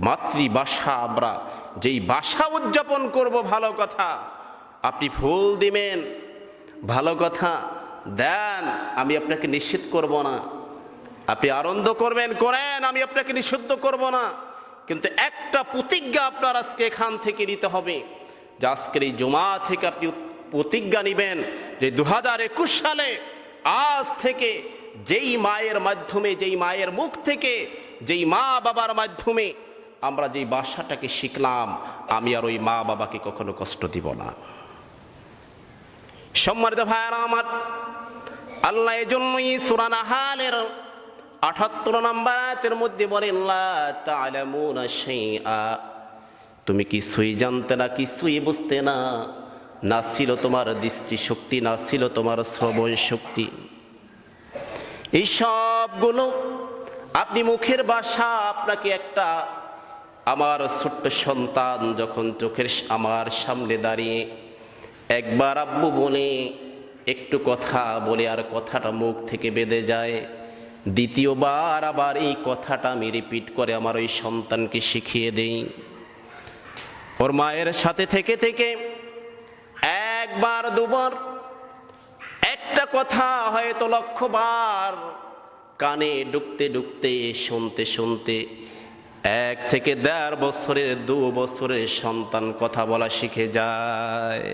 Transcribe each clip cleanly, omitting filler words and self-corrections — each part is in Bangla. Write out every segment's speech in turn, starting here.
মাতৃভাষা, আমরা যেই ভাষা উদযাপন করব ভালো কথা, আপনি ফুল দিবেন ভালো কথা দেন, আমি আপনাকে নিষেধ করব না। আপনি আনন্দ করবেন করেন, আমি আপনাকে নিষিদ্ধ করব না। কিন্তু একটা প্রতিজ্ঞা আপনার আজকে এখান থেকে নিতে হবে, যে আজকের এই জুমা থেকে আপনি প্রতিজ্ঞা নেবেন যে 2021 সালে আজ থেকে যেই মায়ের মাধ্যমে, যেই মায়ের মুখ থেকে, যেই মা বাবার মাধ্যমে আমরা যেই ভাষাটাকে শিখলাম, আমি আর ওই মা বাবাকে কখনো কষ্ট দিব না। সম্মানিত ভাইরা আমার, আল্লাহ এজন্যই সূরা নাহালের 78 নম্বর আয়াতের মধ্যে বলেন, লা তা'লামুনা শাইআ, তুমি কিছুই জানতে না, কিছুই বুঝতে না, না ছিল তোমার দৃষ্টিশক্তি, না ছিল তোমার শ্রবণ শক্তি। এই সবগুলো আপনি মুখের ভাষা, আপনাকে একটা, আমার ছোট্ট সন্তান যখন চোখের আমার সামনে দাঁড়িয়ে একবার আব্বু বলে একটু কথা বলে আর কথাটা মুখ থেকে বেঁধে যায়, দ্বিতীয়বার আবার এই কথাটা আমি রিপিট করে আমার ওই সন্তানকে শিখিয়ে দেই। ওর মায়ের সাথে থেকে থেকে একবার দুবার একটা কথা হয়তো লক্ষবার কানে ঢুকতে ঢুকতে শুনতে শুনতে 1 থেকে 1.5 বছরের 2 বছরের সন্তান কথা বলা শিখে যায়।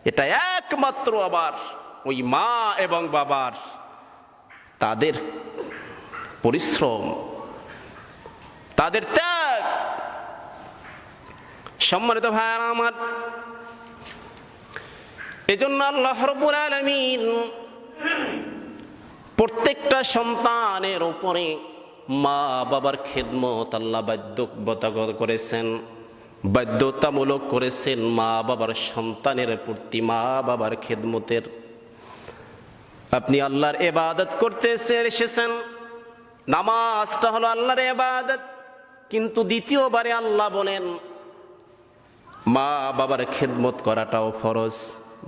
এটা একমাত্র আবার ওই মা এবং বাবার তাদের পরিশ্রম, তাদের ত্যাগ। সম্মানিত ভাইরা আমার, এজন্য আল্লাহ রাব্বুল আলামিন প্রত্যেকটা সন্তানের উপরে মা বাবার খেদমত আল্লাহ করেছেন, বাধ্যতামূলক করেছেন মা বাবার সন্তানের প্রতি মা বাবার খেদমতের। আপনি আল্লাহর ইবাদত করতে এসেছেন, নামাজটা হলো আল্লাহর ইবাদত, কিন্তু দ্বিতীয়বারে আল্লাহ বলেন মা বাবার খেদমত করাটাও ফরজ।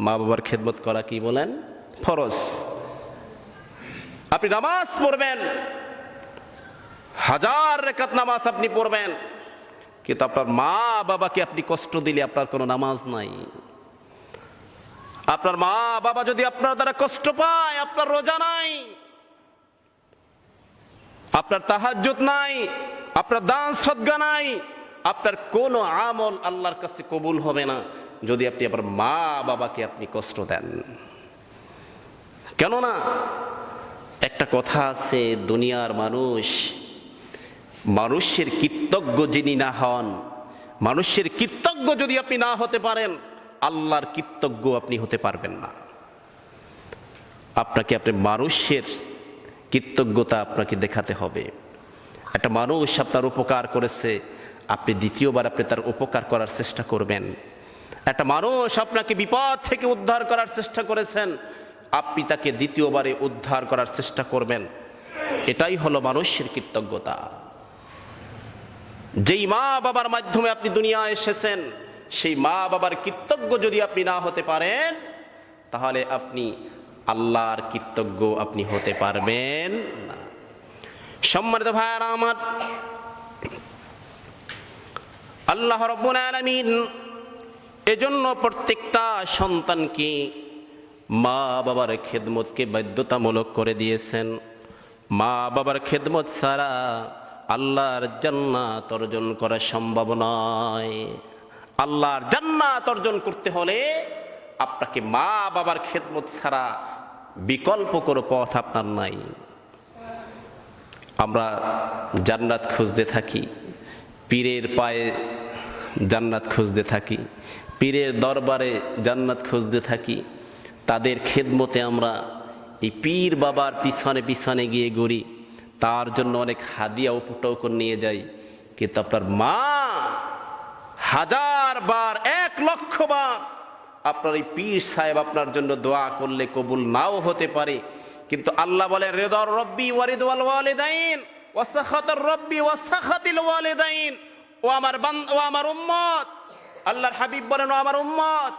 মা বাবার খেদমত করা কি বলেন? ফরজ। আপনি নামাজ পড়বেন, 1000 রাকাত নামাজ আপনি পড়বেন, কিন্তু আপনার মা বাবাকে আপনি কষ্ট দিলে আপনার কোনো নামাজ নাই। আপনার মা বাবা যদি আপনার দ্বারা কষ্ট পায়, আপনার রোজা নাই, আপনার তাহাজ্জুদ নাই, আপনার দান সদকা নাই, আপনার কোনো আমল আল্লাহর কাছে কবুল হবে না যদি আপনি আপনার মা বাবাকে আপনি কষ্ট দেন। কেননা একটা কথা আছে, দুনিয়ার মানুষের কৃতজ্ঞ যিনি না হন, মানুষের কৃতজ্ঞ যদি আপনি না হতে পারেন, আল্লাহর কৃতজ্ঞ আপনি হতে পারবেন না। আপনাকে আপনার মানুষের কৃতজ্ঞতা আপনাকে দেখাতে হবে। একটা মানুষ আপনার উপকার করেছে, আপনি দ্বিতীয়বার আপনি তার উপকার করার চেষ্টা করবেন। একটা মানুষ আপনাকে বিপদ থেকে উদ্ধার করার চেষ্টা করেছেন, আপনি তাকে দ্বিতীয়বারে উদ্ধার করার চেষ্টা করবেন। এটাই হলো মানুষের কৃতজ্ঞতা। যেই মা বাবার মাধ্যমে আপনি দুনিয়ায় এসেছেন, সেই মা বাবার কৃতজ্ঞ যদি আপনি না হতে পারেন, তাহলে আপনি আল্লাহর কৃতজ্ঞ আপনি হতে পারবেন না। সম্মানিত ভাইরা আমার, আল্লাহ রাব্বুল আলামিন এজন্য প্রত্যেকটা সন্তানকে মা বাবার খেদমতকে বাধ্যতামূলক করে দিয়েছেন। মা বাবার খেদমত ছাড়া আল্লাহর জান্নাত অর্জন করা সম্ভব নয়। আল্লাহর জান্নাত অর্জন করতে হলে আপনাকে মা বাবার খেদমত ছাড়া বিকল্প কোনো পথ আপনার নাই। আমরা জান্নাত খুঁজতে থাকি, পীরের পায়ে জান্নাত খুঁজতে থাকি, পীরের দরবারে জান্নাত খুঁজতে থাকি, তাদের খেদমতে আমরা এই পীর বাবার পিছনে পিছনে গিয়ে ঘুরি, তার জন্য অনেক হাদিয়া উপটৌকন নিয়ে যাই। কিন্তু আপনার মা 1000 বার 1 লক্ষ বার আপনার এই পীর সাহেব আপনার জন্য দোয়া করলে কবুল নাও হতে পারে, কিন্তু আল্লাহ বলে রিদার রব্বি ওয়া রিদওয়াল ওয়ালিদাইন ওয়া সাখাতার রব্বি ওয়া সাখাতিল ওয়ালিদাইন। ও আমার উম্মত, আল্লাহর হাবিব বলেন, ও আমার উম্মত,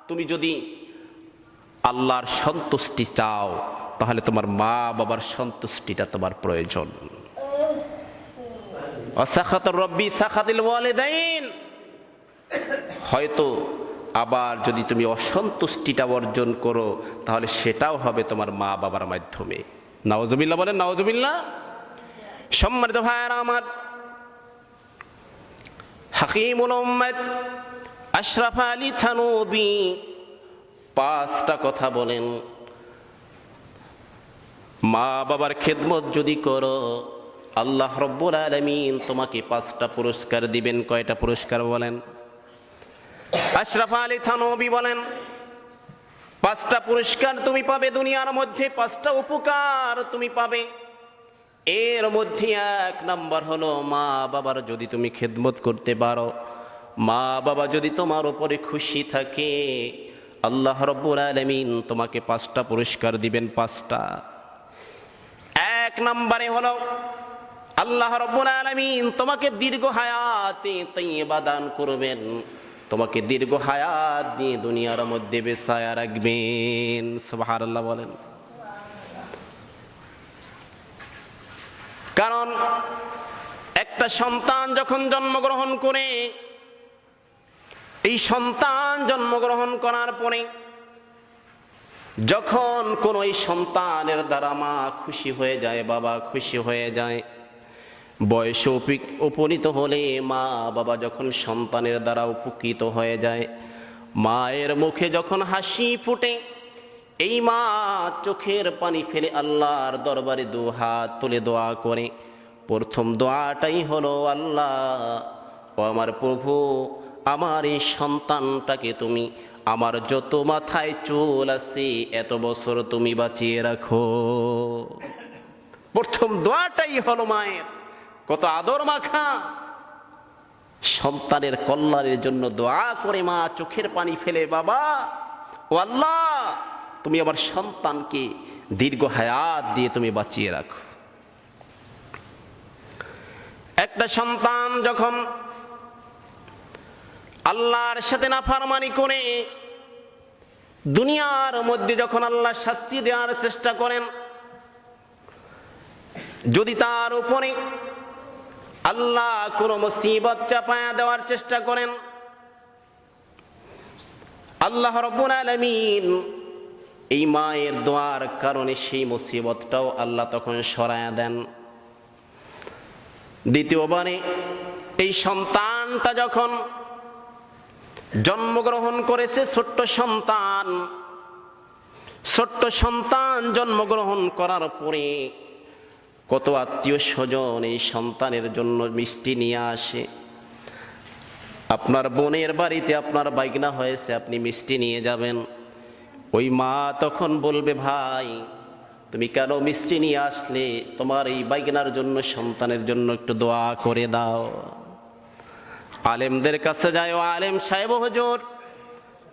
তুমি যদি আল্লাহর সন্তুষ্টি চাও তাহলে তোমার মা বাবার সন্তুষ্টিটা তোমার প্রয়োজন। ওয়াসাখাতুর রব্বি সাখাতিল ওয়ালিদাইন। হয়তো আবার যদি তুমি অসন্তুষ্টিটা অর্জন করো তাহলে সেটাও হবে তোমার মা বাবার মাধ্যমে। নাউজুবিল্লাহ বলেন, নাউজুবিল্লাহ। সম্মানিত ভাইয়েরা আমার, হাকিমুল উম্মত আশরাফ আলী থানবী 5টা কথা বলেন, মা বাবার খেদমত যদি করো আল্লাহ রব্বুল আলামিন তোমাকে 5টা পুরস্কার দিবেন। কয়টা পুরস্কার বলেন? আশরাফ আলী থানবী বলেন 5টা পুরস্কার তুমি পাবে দুনিয়ার মধ্যে, 5টা উপকার তুমি পাবে। এর মধ্যে 1 নাম্বার হলো মা বাবার যদি তুমি খেদমত করতে পারো, মা বাবা যদি তোমার উপরে খুশি থাকে, আল্লাহ রব্বুল আলামিন তোমাকে 5টা পুরস্কার দিবেন। 5টা। 1 নম্বরে হলো আল্লাহ রব্বুল আলামিন তোমাকে দীর্ঘ হায়াতে তাইয়্যিবা দান করবেন, তোমাকে দীর্ঘ হায়াত দিয়ে দুনিয়ার মধ্যে বেঁচায়া রাখবেন। সুবহানাল্লাহ বলেন। কারণ একটা সন্তান যখন জন্মগ্রহণ করে, এই সন্তান জন্মগ্রহণ করার পরে যখন কোন এই সন্তানের দ্বারা মা খুশি হয়ে যায়, বাবা খুশি হয়ে যায়, বয়সে উপনীত হলে মা বাবা যখন সন্তানের দ্বারা উপকৃত হয়ে যায়, মায়ের মুখে যখন হাসি ফুটে, এই মা চোখের পানি ফেলে আল্লাহর দরবারে 2 হাত তুলে দোয়া করে। প্রথম দোয়াটাই হলো, আল্লাহ ও আমার প্রভু, আমার এই সন্তানটাকে তুমি আমার যত মাথায় চুল আছে এত বছর তুমি বাঁচিয়ে রাখো। প্রথম দোয়াটাই হলো মায়ের। কত আদর মাখা সন্তানের কল্যাণের জন্য দোয়া করে মা চোখের পানি ফেলে, বাবা ও আল্লাহ তুমি আমার সন্তানকে দীর্ঘ হায়াত দিয়ে তুমি বাঁচিয়ে রাখো। একটা সন্তান যখন আল্লাহর সাথে নাফরমানি করে দুনিয়ার মধ্যে যখন আল্লাহ শাস্তি দেওয়ার চেষ্টা করেন, যদি তার উপরে আল্লাহ কোনো মুসিবত চাপায়া দেওয়ার চেষ্টা করেন, আল্লাহ রাব্বুল আলামিন এই মায়ের দোয়ার কারণে সেই মুসিবতটাও আল্লাহ তখন সরায়া দেন। দ্বিতীয়বারে এই সন্তানটা যখন জন্মগ্রহণ করেছে, ছোট্ট সন্তান জন্মগ্রহণ করার পরে কত আত্মীয় স্বজন এই সন্তানের জন্য মিষ্টি নিয়ে আসে। আপনার বোনের বাড়িতে আপনার বাইগনা হয়েছে, আপনি মিষ্টি নিয়ে যাবেন। ওই মা তখন বলবে, ভাই তুমি কেন মিষ্টি নিয়ে আসলে? তোমার এই বাইগনার জন্য, সন্তানের জন্য একটু দোয়া করে দাও। আলেমদের কাছে যায়, ও আলেম সাহেব হুজুর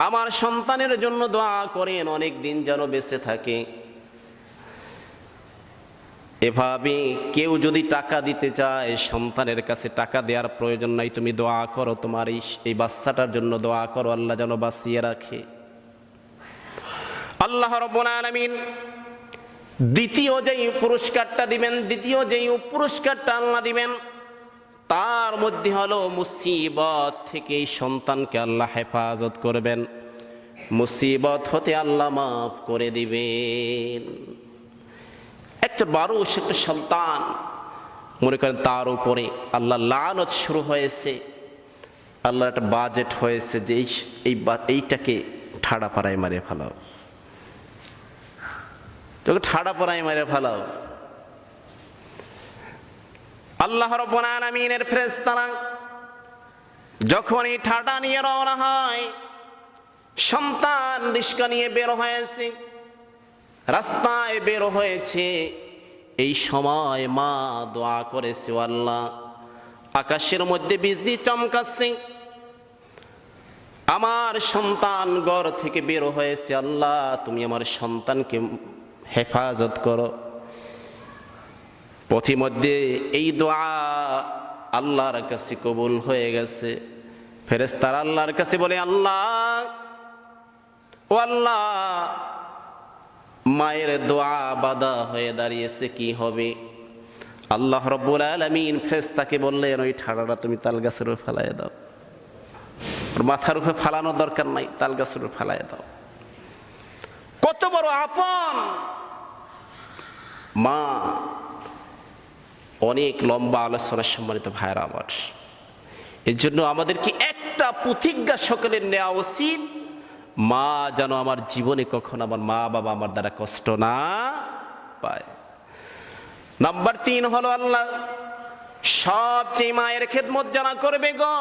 আমার সন্তানের জন্য দোয়া করেন, অনেক দিন যেন বেঁচে থাকে। এভাবে কেউ যদি টাকা দিতে চায়, সন্তানের কাছে টাকা দেওয়ার প্রয়োজন নাই, তুমি দোয়া করো, তোমার এই বাচ্চাটার জন্য দোয়া করো, আল্লাহ যেন বাঁচিয়ে রাখে। আল্লাহ রাব্বুল আলামিন দ্বিতীয় যেই পুরস্কারটা দিবেন, দ্বিতীয় যেই পুরস্কারটা আল্লাহ দিবেন, তার মধ্যে হলো মুসিবত থেকে এই সন্তানকে আল্লাহ হেফাজত করবেন, মুসিবত হতে আল্লাহ মাফ করে দিবেন। একটা একটা সন্তান মনে করেন তার উপরে আল্লাহ লানত শুরু হয়েছে, আল্লাহর একটা বাজেট হয়েছে যে এইটাকে ঠাড়া পাড়ায় মারে ফেলাও, তোকে ঠাড়া পাড়ায় মারে ফেলাও। আল্লাহ রাব্বুল আলামিনের ফেরেশতারা যখন এই ঠাডা নিয়ে রওনা হয়, সন্তান রিস্কা নিয়ে বের হয়েছে, রাস্তায় বের হয়েছে, এই সময় মা দোয়া করেছে, আল্লাহ আকাশের মধ্যে বিজলি চমকাচ্ছে, আমার সন্তান ঘর থেকে বের হয়েছে, আল্লাহ তুমি আমার সন্তানকে হেফাজত করো। পথিমধ্যে এই দোয়া আল্লাহর কাছে কবুল হয়ে গেছে। ফেরেশতারা আল্লাহর কাছে বলে, আল্লাহ ও আল্লাহ মায়ের দোয়া বাধা হয়ে দাঁড়িয়েছে, কি হবে? আল্লাহ রাব্বুল আলামিন ফেরেশতাকে বললেন, ওই ঠাড়াটা তুমি তাল গাছের উপর ফেলাইয়া দাও, ওর মাথার উপরে ফালানোর দরকার নাই, তাল গাছের উপর ফেলাইয়া দাও। কত বড় আপন মা। অনেক লম্বা আলোচনার সম্মানিত ভাইরা আমার, এর জন্য আমাদেরকে একটা প্রতিজ্ঞা সকলের নেওয়া উচিত, মা যেন আমার জীবনে কখনো, আমার মা বাবা আমার দ্বারা কষ্ট না পায়। নাম্বার 3 হলো আল্লাহ সবচেয়ে মায়ের খেদমত যারা করবে গো,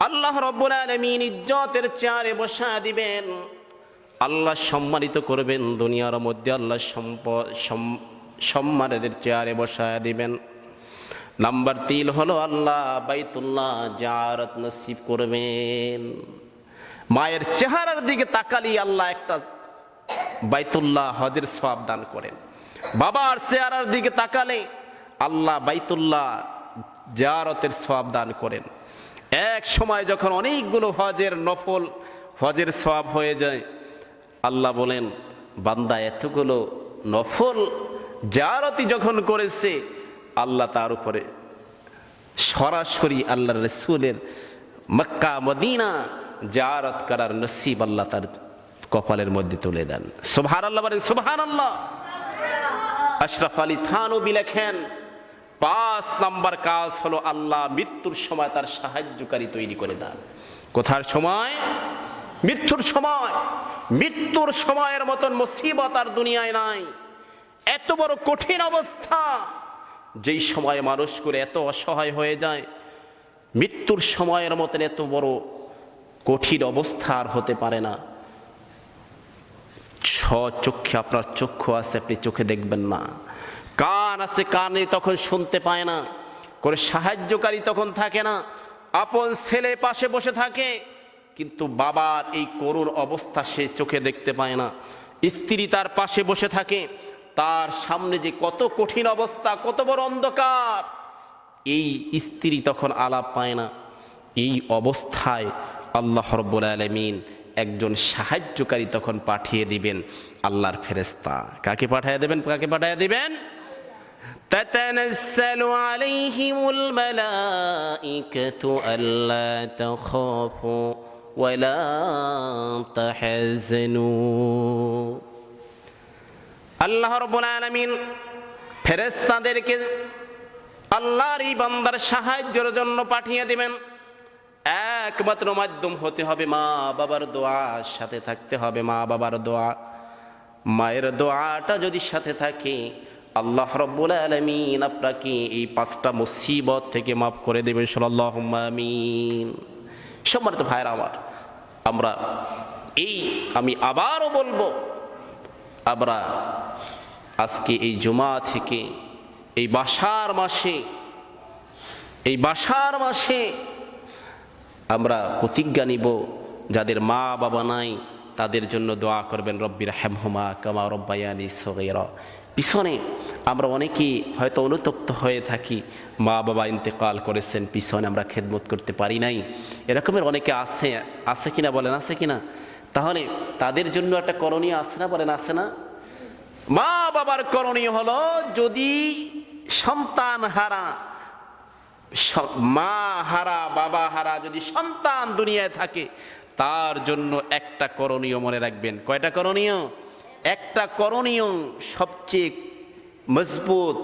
আল্লাহ রাব্বুল আলামিন ইজ্জতের চেয়ারে বসা দিবেন, আল্লাহ সম্মানিত করবেন দুনিয়ার মধ্যে, আল্লাহ সম্মানের চেয়ারে বসা দিবেন। নাম্বার 3 হলো আল্লাহ বাইতুল্লাহ জিয়ারত নসিব করবেন। মায়ের চেহারার দিকে তাকালি আল্লাহ একটা বাইতুল্লাহ হজের সওয়াব দান করেন। বাবার চেহারার দিকে তাকালে আল্লাহ বাইতুল্লাহ জিয়ারতের সওয়াব দান করেন। এক সময় যখন অনেকগুলো হজের নফল হজের সওয়াব হয়ে যায়, আল্লাহ বলেন, বান্দা এতগুলো নফল জিয়ারতি যখন করেছে, আল্লাহ তার উপরে সরাসরি আল্লাহর রাসূলের মক্কা মদিনা জিয়ারত করার নসিব আল্লাহ তার কপালের মধ্যে তুলে দেন। সুবহানাল্লাহ বলেন, সুবহানাল্লাহ। আশরাফ আলী থানবী লেখেন, 5 নাম্বার কাজ হলো আল্লাহ মৃত্যুর সময় তার সাহায্যকারী তৈরি করে দেন। কোথার সময়? মৃত্যুর সময়। মৃত্যুর সময়ের মতন মুসিবত আর দুনিয়ায় নাই। এত বড় কঠিন অবস্থা, যেই সময় মানুষ করে এত অসহায় হয়ে যায়, মৃত্যুর সময়ের মতন এত বড় কঠিন অবস্থা আর হতে পারে না। চক্ষে আপনার চক্ষু আছে, আপনি চোখে দেখবেন না। কান আছে, কানে তখন শুনতে পায় না। করে সাহায্যকারী তখন থাকে না। আপন ছেলে পাশে বসে থাকে, কিন্তু বাবার এই করুণ অবস্থা সে চোখে দেখতে পায় না। স্ত্রী তার পাশে বসে থাকে, তার সামনে যে কত কঠিন অবস্থা, কত বড় অন্ধকার, এই স্ত্রী তখন আলাপ পায় না। এই অবস্থায় আল্লাহ রাব্বুল আলামিন একজন সাহায্যকারী তখন পাঠিয়ে দিবেন, আল্লাহর ফেরেশতা। কাকে পাঠিয়ে দেবেন? কাকে পাঠিয়ে দিবেন? তাতানাজ্জালু আলাইহিমুল মালাইকাতু আল্লা তাখাফু ওয়া লা তাহজানু। আল্লাহ রাব্বুল আলামিন ফেরেশতাদেরকে আল্লাহর এই বান্দার সাহায্যের জন্য পাঠিয়ে দিবেন। একমাত্র মাধ্যম হতে হবে মা বাবার দোয়া, সাথে থাকতে হবে মা বাবার দোয়া। মায়ের দোয়াটা যদি সাথে থাকে, আল্লাহ রাব্বুল আলামিন আপনাকে এই 5টা মুসিবত থেকে মাফ করে দেবেন। সাল্লাল্লাহুম্মা আমিন। সম্মানিত ভাইরা আমার, আমি আবারও বলবো, আমরা আজকে এই জুমা থেকে এই বাসার মাসে আমরা প্রতিজ্ঞা নিব, যাদের মা বাবা নাই তাদের জন্য দোয়া করবেন, রব্বির হামহুমা কামা রব্বায়ানি সগীরা। পিছনে আমরা অনেকেই হয়তো অনুতপ্ত হয়ে থাকি, মা বাবা ইন্তেকাল করেছেন, পিছনে আমরা খেদমত করতে পারি নাই, এরকমের অনেকে আছে কিনা বলেন? আছে কিনা? তাহলে তাদের জন্য একটা করণীয় আছে না? বলেন, আছে না? মা বাবার করণীয় হলো, যদি সন্তান হারা, মা হারা বাবা হারা যদি সন্তান দুনিয়ায় থাকে, তার জন্য একটা করণীয় মনে রাখবেন। কয়টা করণীয়? একটা করণীয়, সবচেয়ে মজবুত